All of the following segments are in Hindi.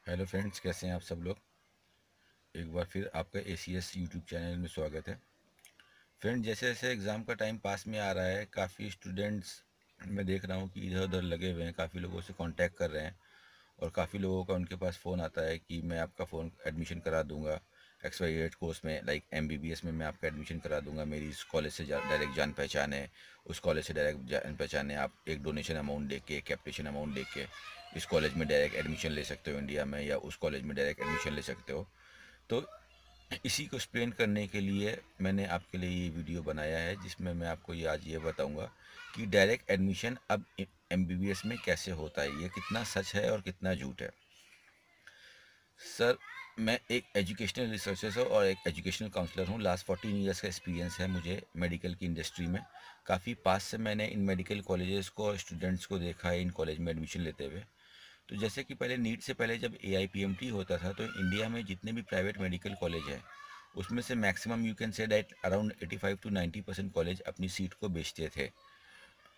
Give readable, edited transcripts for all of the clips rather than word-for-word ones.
हेलो फ्रेंड्स, कैसे हैं आप सब लोग। एक बार फिर आपका ACS यूट्यूब चैनल में स्वागत है। फ्रेंड, जैसे जैसे एग्ज़ाम का टाइम पास में आ रहा है, काफ़ी स्टूडेंट्स मैं देख रहा हूँ कि इधर उधर लगे हुए हैं, काफ़ी लोगों से कांटेक्ट कर रहे हैं और काफ़ी लोगों का उनके पास फ़ोन आता है कि मैं आपका फ़ोन एडमिशन करा दूंगा XYZ कोर्स में, लाइक MBBS में मैं आपका एडमिशन करा दूंगा। मेरी इस कॉलेज से डायरेक्ट जान पहचान है, उस कॉलेज से डायरेक्ट जान पहचान है। आप एक डोनेशन अमाउंट दे के, एक कैपिटेशन अमाउंट दे के इस कॉलेज में डायरेक्ट एडमिशन ले सकते हो इंडिया में, या उस कॉलेज में डायरेक्ट एडमिशन ले सकते हो। तो इसी को एक्सप्लेन करने के लिए मैंने आपके लिए ये वीडियो बनाया है, जिसमें मैं आपको ये आज ये बताऊंगा कि डायरेक्ट एडमिशन अब MBBS में कैसे होता है, ये कितना सच है और कितना झूठ है। सर, मैं एक एजुकेशनल रिसर्चर और एक एजुकेशनल काउंसलर हूँ। लास्ट 14 ईयर्स का एक्सपीरियंस है मुझे मेडिकल की इंडस्ट्री में। काफ़ी पास से मैंने इन मेडिकल कॉलेजेस को और स्टूडेंट्स को देखा है इन कॉलेज में एडमिशन लेते हुए। तो जैसे कि पहले नीट से पहले जब AIPMT होता था, तो इंडिया में जितने भी प्राइवेट मेडिकल कॉलेज हैं उसमें से maximum you can say that around 85 to 90% college अपनी सीट को बेचते थे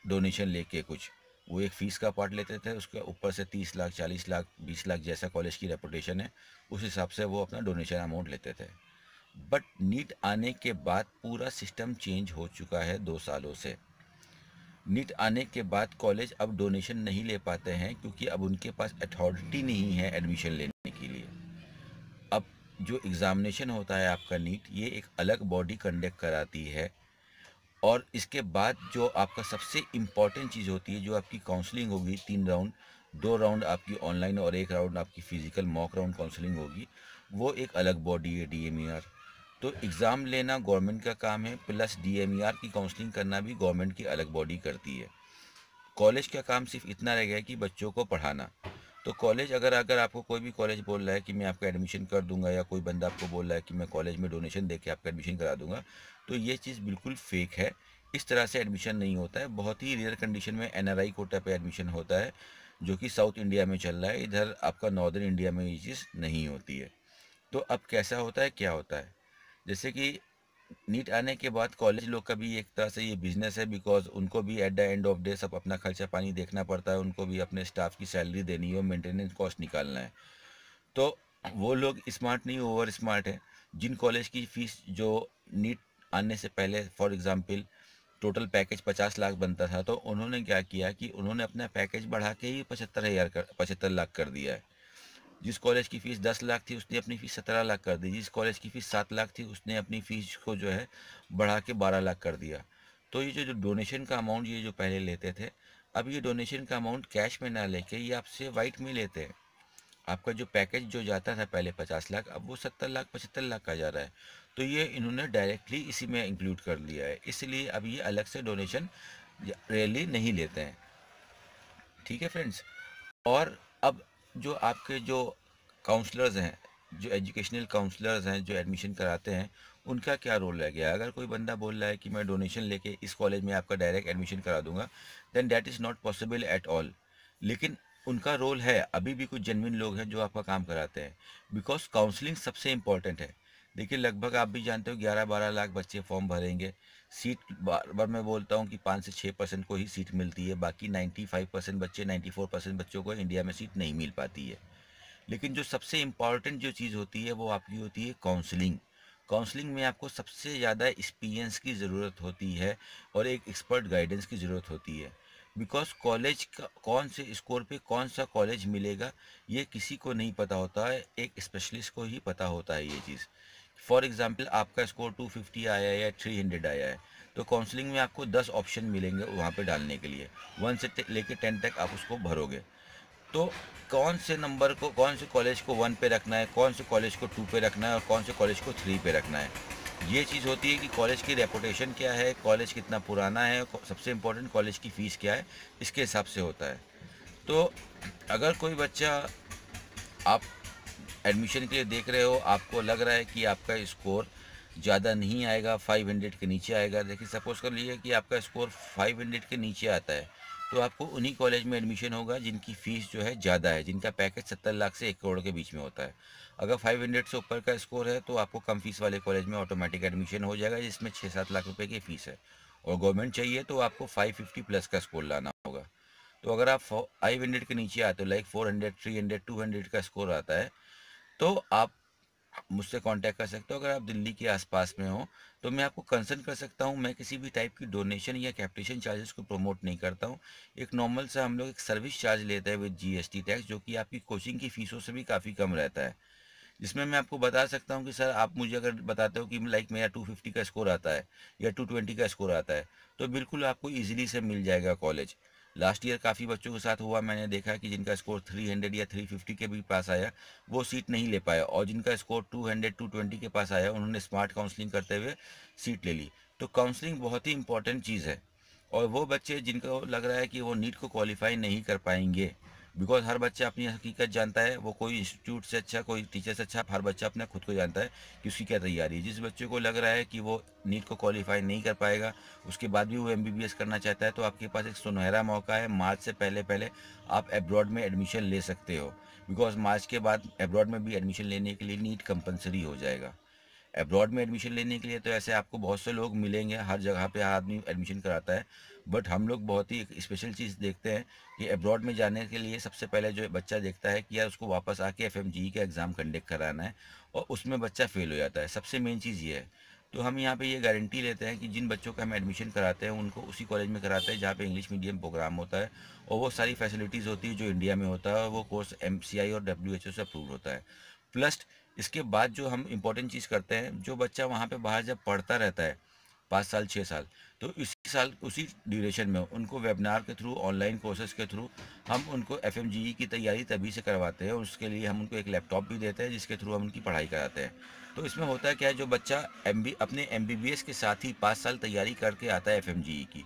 डोनेशन लेके। कुछ वो एक फ़ीस का पार्ट लेते थे, उसके ऊपर से 30 लाख 40 लाख 20 लाख जैसा कॉलेज की रेपुटेशन है उस हिसाब से वो अपना डोनेशन अमाउंट लेते थे। बट नीट आने के बाद पूरा सिस्टम चेंज हो चुका है 2 सालों से। नीट आने के बाद कॉलेज अब डोनेशन नहीं ले पाते हैं, क्योंकि अब उनके पास अथॉरिटी नहीं है एडमिशन लेने के लिए। अब जो एग्ज़ामिनेशन होता है आपका नीट, ये एक अलग बॉडी कंडक्ट कराती है। और इसके बाद जो आपका सबसे इम्पॉर्टेंट चीज़ होती है, जो आपकी काउंसलिंग होगी 3 राउंड, 2 राउंड आपकी ऑनलाइन और 1 राउंड आपकी फ़िज़िकल मॉक राउंड काउंसलिंग होगी, वो एक अलग बॉडी है, DMER। तो एग्ज़ाम लेना गवर्नमेंट का काम है, प्लस DMER की काउंसलिंग करना भी गवर्नमेंट की अलग बॉडी करती है। कॉलेज का काम सिर्फ इतना रह गया है कि बच्चों को पढ़ाना। तो कॉलेज अगर अगर आपको कोई भी कॉलेज बोल रहा है कि मैं आपका एडमिशन कर दूंगा, या कोई बंदा आपको बोल रहा है कि मैं कॉलेज में डोनेशन दे के आपका एडमिशन करा दूंगा, तो ये चीज़ बिल्कुल फेक है। इस तरह से एडमिशन नहीं होता है। बहुत ही रेयर कंडीशन में NRI कोटा पे एडमिशन होता है, जो कि साउथ इंडिया में चल रहा है। इधर आपका नॉर्दर्न इंडिया में ये चीज़ नहीं होती है। तो अब कैसा होता है, क्या होता है, जैसे कि नीट आने के बाद कॉलेज लोग का भी एक तरह से ये बिजनेस है, बिकॉज उनको भी at the end of day सब अपना खर्चा पानी देखना पड़ता है। उनको भी अपने स्टाफ की सैलरी देनी है और मेंटेनेंस कॉस्ट निकालना है। तो वो लोग स्मार्ट नहीं, ओवर स्मार्ट है। जिन कॉलेज की फ़ीस जो नीट आने से पहले for example total package 50 lakh बनता था, तो उन्होंने क्या किया कि उन्होंने अपना पैकेज बढ़ा के ही 75 लाख कर दिया है। जिस कॉलेज की फ़ीस 10 लाख थी, उसने अपनी फ़ीस 17 लाख कर दी। जिस कॉलेज की फ़ीस 7 लाख थी, उसने अपनी फ़ीस को जो है बढ़ा के 12 लाख कर दिया। तो ये जो डोनेशन का अमाउंट ये जो पहले लेते थे, अब ये डोनेशन का अमाउंट कैश में ना लेके ये आपसे वाइट में लेते हैं। आपका जो पैकेज जो जाता था पहले 50 लाख, अब वो 70 लाख 75 लाख का जा रहा है। तो ये इन्होंने डायरेक्टली इसी में इंक्लूड कर लिया है, इसलिए अब ये अलग से डोनेशन रियली नहीं लेते हैं। ठीक है फ्रेंड्स। और अब जो आपके जो काउंसलर्स हैं, जो एजुकेशनल काउंसलर्स हैं, जो एडमिशन कराते हैं, उनका क्या रोल रह गया। अगर कोई बंदा बोल रहा है कि मैं डोनेशन लेके इस कॉलेज में आपका डायरेक्ट एडमिशन करा दूंगा, then that is not possible at all. लेकिन उनका रोल है, अभी भी कुछ जेन्युइन लोग हैं जो आपका काम कराते हैं, बिकॉज काउंसलिंग सबसे इम्पॉर्टेंट है। देखिए, लगभग आप भी जानते हो 11-12 लाख बच्चे फॉर्म भरेंगे। सीट बार बार मैं बोलता हूँ कि 5 से 6% को ही सीट मिलती है, बाकी 95% बच्चे, 94% बच्चों को इंडिया में सीट नहीं मिल पाती है। लेकिन जो सबसे इम्पॉर्टेंट जो चीज़ होती है वो आपकी होती है काउंसलिंग। काउंसलिंग में आपको सबसे ज़्यादा एक्सपीरियंस की ज़रूरत होती है और एक एक्सपर्ट गाइडेंस की ज़रूरत होती है। बिकॉज कॉलेज का कौन से स्कोर पे कौन सा कॉलेज मिलेगा, ये किसी को नहीं पता होता है, एक स्पेशलिस्ट को ही पता होता है ये चीज़। फॉर एग्ज़ाम्पल, आपका स्कोर 250 आया है या 300 आया है, तो काउंसलिंग में आपको 10 ऑप्शन मिलेंगे वहाँ पे डालने के लिए। 1 से लेके 10 तक आप उसको भरोगे। तो कौन से नंबर को, कौन से कॉलेज को 1 पे रखना है, कौन से कॉलेज को 2 पे रखना है और कौन से कॉलेज को 3 पे रखना है, ये चीज़ होती है कि कॉलेज की रेपुटेशन क्या है, कॉलेज कितना पुराना है, सबसे इम्पोर्टेंट कॉलेज की फ़ीस क्या है, इसके हिसाब से होता है। तो अगर कोई बच्चा, आप एडमिशन के लिए देख रहे हो, आपको लग रहा है कि आपका स्कोर ज़्यादा नहीं आएगा, 500 के नीचे आएगा। देखिए, सपोज़ कर लीजिए कि आपका स्कोर 500 के नीचे आता है, तो आपको उन्हीं कॉलेज में एडमिशन होगा जिनकी फ़ीस जो है ज़्यादा है, जिनका पैकेज 70 लाख से 1 करोड़ के बीच में होता है। अगर 500 से ऊपर का स्कोर है, तो आपको कम फीस वाले कॉलेज में ऑटोमेटिक एडमिशन हो जाएगा, जिसमें 6-7 लाख रुपए की फ़ीस है। और गवर्नमेंट चाहिए तो आपको 550 प्लस का स्कोर लाना होगा। तो अगर आप 500 के नीचे आते हो, लाइक 400, 300, 200 का स्कोर आता है, तो आप मुझसे कांटेक्ट कर सकते हो। अगर आप दिल्ली के आसपास में हो तो मैं आपको कंसल्ट कर सकता हूँ। मैं किसी भी टाइप की डोनेशन या कैपिटेशन चार्जेस को प्रमोट नहीं करता हूँ। एक नॉर्मल सा हम लोग एक सर्विस चार्ज लेते हैं विद जीएसटी टैक्स, जो कि आपकी कोचिंग की फ़ीसों से भी काफ़ी कम रहता है। जिसमें मैं आपको बता सकता हूँ कि सर आप मुझे अगर बताते हो कि लाइक मेरा 250 का स्कोर आता है या 220 का स्कोर आता है, तो बिल्कुल आपको ईजिली से मिल जाएगा कॉलेज। लास्ट ईयर काफ़ी बच्चों के साथ हुआ, मैंने देखा कि जिनका स्कोर 300 या 350 के भी पास आया वो सीट नहीं ले पाया, और जिनका स्कोर 200 220 के पास आया उन्होंने स्मार्ट काउंसलिंग करते हुए सीट ले ली। तो काउंसलिंग बहुत ही इंपॉर्टेंट चीज़ है। और वो बच्चे जिनको लग रहा है कि वो नीट को क्वालिफाई नहीं कर पाएंगे, बिकॉज हर बच्चा अपनी हकीकत जानता है, वो कोई इंस्टीट्यूट से अच्छा कोई टीचर से अच्छा, हर बच्चा अपना खुद को जानता है कि उसकी क्या तैयारी है। जिस बच्चे को लग रहा है कि वो नीट को क्वालिफाई नहीं कर पाएगा, उसके बाद भी वो एमबीबीएस करना चाहता है, तो आपके पास एक सुनहरा मौका है। मार्च से पहले पहले आप एब्रॉड में एडमिशन ले सकते हो, बिकॉज मार्च के बाद एब्रॉड में भी एडमिशन लेने के लिए नीट कंपलसरी हो जाएगा। एब्रॉड में एडमिशन लेने के लिए तो ऐसे आपको बहुत से लोग मिलेंगे, हर जगह पे हर आदमी एडमिशन कराता है, बट हम लोग बहुत ही एक स्पेशल चीज़ देखते हैं कि एब्रॉड में जाने के लिए सबसे पहले जो बच्चा देखता है कि यार उसको वापस आके एफएमजीई का एग्ज़ाम कंडक्ट कराना है, और उसमें बच्चा फेल हो जाता है। सबसे मेन चीज़ ये है। तो हम यहाँ पे ये गारंटी लेते हैं कि जिन बच्चों का हम एडमिशन कराते हैं उनको उसी कॉलेज में कराते हैं जहाँ पे इंग्लिश मीडियम प्रोग्राम होता है, और वो सारी फैसिलिटीज़ होती है जो इंडिया में होता है, और वो कोर्स एमसीआई और डब्ल्यूएचओ से अप्रूव होता है। प्लस इसके बाद जो हम इम्पोर्टेंट चीज़ करते हैं, जो बच्चा वहाँ पे बाहर जब पढ़ता रहता है 5 साल 6 साल, तो इसी साल उसी ड्यूरेशन में उनको वेबिनार के थ्रू, ऑनलाइन कोर्सेज के थ्रू हम उनको एफएमजीई की तैयारी तभी से करवाते हैं। उसके लिए हम उनको एक लैपटॉप भी देते हैं जिसके थ्रू हम उनकी पढ़ाई कराते हैं। तो इसमें होता है क्या है, जो बच्चा अपने एमबीबीएस के साथ ही 5 साल तैयारी करके आता है एफएमजीई की,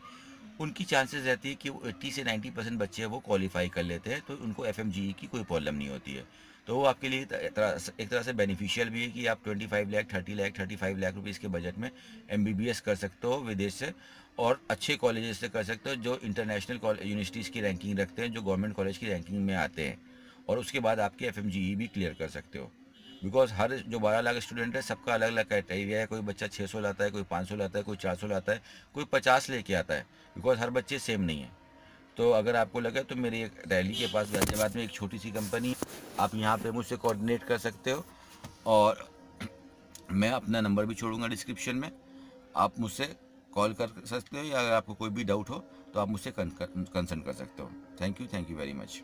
उनकी चांसेस रहती है कि वो 80 से 90% बच्चे हैं वो क्वालिफाई कर लेते हैं, तो उनको एफएमजीई की कोई प्रॉब्लम नहीं होती है। तो वो आपके लिए एक तरह से बेनिफिशियल भी है कि आप 25 लाख 30 लाख 35 लाख रुपीज़ के बजट में एमबीबीएस कर सकते हो विदेश से, और अच्छे कॉलेजेस से कर सकते हो जो इंटरनेशनल यूनिवर्सिटीज़ की रैंकिंग रखते हैं, जो गवर्नमेंट कॉलेज की रैंकिंग में आते हैं, और उसके बाद आपके एफएमजीई भी क्लियर कर सकते हो। बिकॉज हर जो 12 लाख स्टूडेंट है सबका अलग अलग क्राइटेरिया है। कोई बच्चा 600 लाता है, कोई 500 लाता है, कोई 400 लाता है, कोई 50 लेके आता है, बिकॉज हर बच्चे सेम नहीं है। तो अगर आपको लगे तो मेरी एक दिल्ली के पास गाजियाबाद में एक छोटी सी कंपनी, आप यहाँ पे मुझसे कोऑर्डिनेट कर सकते हो, और मैं अपना नंबर भी छोड़ूंगा डिस्क्रिप्शन में। आप मुझसे कॉल कर सकते हो, या अगर आपको कोई भी डाउट हो तो आप मुझसे कंसल्ट कर सकते हो। Thank you very much.